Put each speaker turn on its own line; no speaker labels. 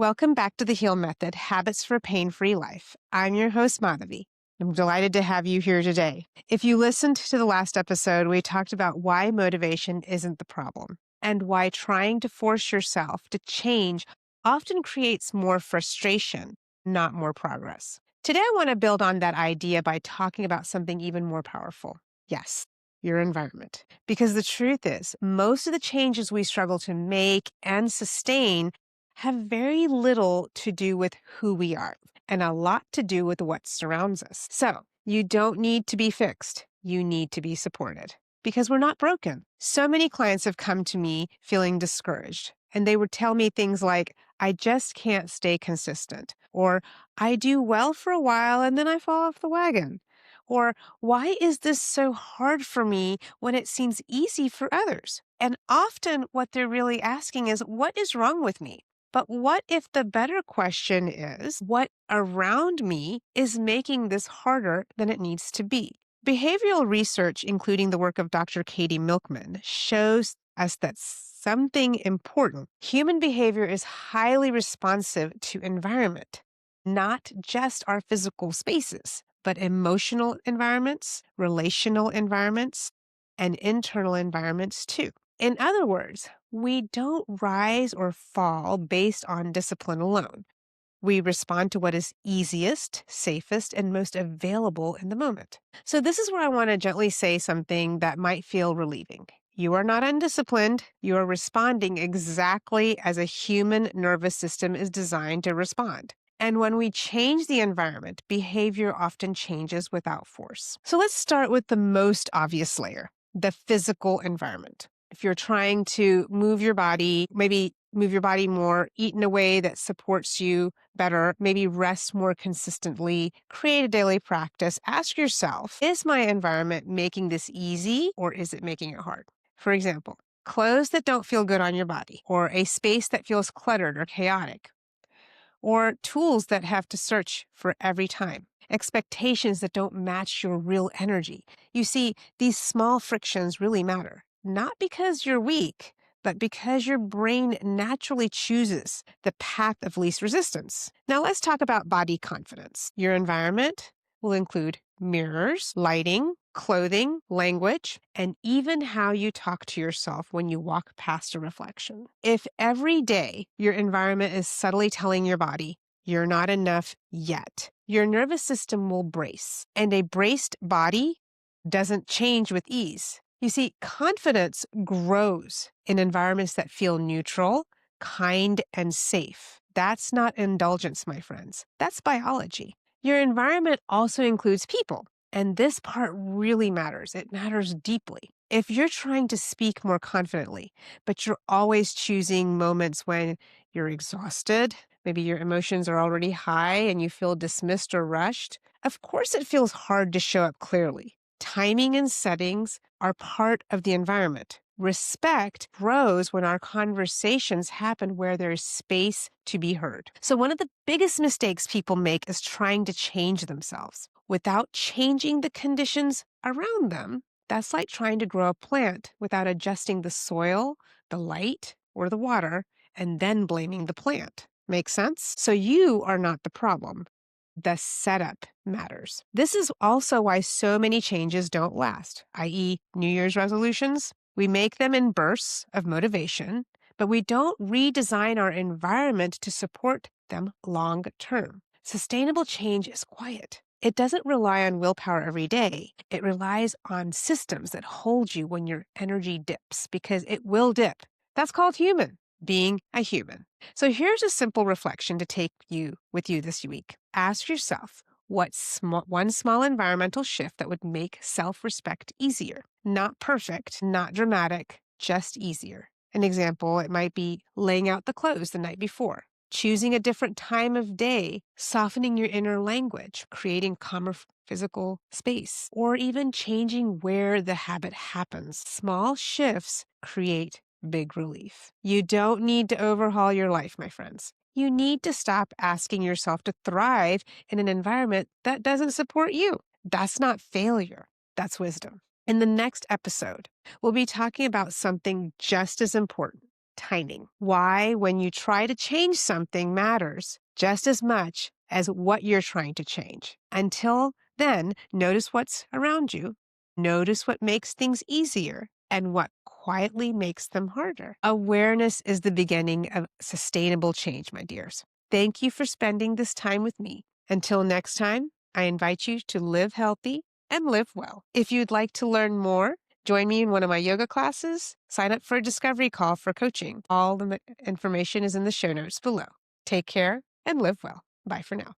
Welcome back to the H.E.A.L Method, Habits for a Pain-Free Life. I'm your host, Madhavi. I'm delighted to have you here today. If you listened to the last episode, we talked about why motivation isn't the problem and why trying to force yourself to change often creates more frustration, not more progress. Today, I want to build on that idea by talking about something even more powerful. Yes, your environment. Because the truth is, most of the changes we struggle to make and sustain have very little to do with who we are and a lot to do with what surrounds us. So you don't need to be fixed. You need to be supported because we're not broken. So many clients have come to me feeling discouraged, and they would tell me things like, I just can't stay consistent, or I do well for a while and then I fall off the wagon. Or, why is this so hard for me when it seems easy for others? And often what they're really asking is, what is wrong with me? But what if the better question is, what around me is making this harder than it needs to be? Behavioral research, including the work of Dr. Katie Milkman, shows us that something important. Human behavior is highly responsive to environment, not just our physical spaces, but emotional environments, relational environments, and internal environments too. In other words, we don't rise or fall based on discipline alone. We respond to what is easiest, safest, and most available in the moment. So this is where I want to gently say something that might feel relieving. You are not undisciplined. You are responding exactly as a human nervous system is designed to respond. And when we change the environment, behavior often changes without force. So let's start with the most obvious layer, the physical environment. If you're trying to move your body, maybe move your body more, eat in a way that supports you better, maybe rest more consistently, create a daily practice, ask yourself, is my environment making this easy or is it making it hard? For example, clothes that don't feel good on your body, or a space that feels cluttered or chaotic, or tools that have to search for every time, expectations that don't match your real energy. You see, these small frictions really matter, not because you're weak, but because your brain naturally chooses the path of least resistance. Now let's talk about body confidence. Your environment will include mirrors, lighting, clothing, language, and even how you talk to yourself when you walk past a reflection. If every day your environment is subtly telling your body, you're not enough yet, your nervous system will brace, and a braced body doesn't change with ease. You see, confidence grows in environments that feel neutral, kind, and safe. That's not indulgence, my friends. That's biology. Your environment also includes people. And this part really matters. It matters deeply. If you're trying to speak more confidently, but you're always choosing moments when you're exhausted, maybe your emotions are already high and you feel dismissed or rushed, of course it feels hard to show up clearly. Timing and settings are part of the environment. Respect grows when our conversations happen where there is space to be heard. So one of the biggest mistakes people make is trying to change themselves without changing the conditions around them. That's like trying to grow a plant without adjusting the soil, the light, or the water, and then blaming the plant. Make sense? So you are not the problem. The setup matters. This is also why so many changes don't last, i.e., New Year's resolutions. We make them in bursts of motivation, but we don't redesign our environment to support them long term. Sustainable change is quiet. It doesn't rely on willpower every day. It relies on systems that hold you when your energy dips, because it will dip. That's called human, being a human. So here's a simple reflection to take you with you this week. Ask yourself, what's one small environmental shift that would make self-respect easier? Not perfect, not dramatic, just easier. An example, it might be laying out the clothes the night before, choosing a different time of day, softening your inner language, creating calmer physical space, or even changing where the habit happens. Small shifts create big relief. You don't need to overhaul your life, my friends. You need to stop asking yourself to thrive in an environment that doesn't support you. That's not failure. That's wisdom. In the next episode, we'll be talking about something just as important, timing. Why, when you try to change something, matters just as much as what you're trying to change. Until then, notice what's around you. Notice what makes things easier and what quietly makes them harder. Awareness is the beginning of sustainable change, my dears. Thank you for spending this time with me. Until next time, I invite you to live healthy and live well. If you'd like to learn more, join me in one of my yoga classes. Sign up for a discovery call for coaching. All the information is in the show notes below. Take care and live well. Bye for now.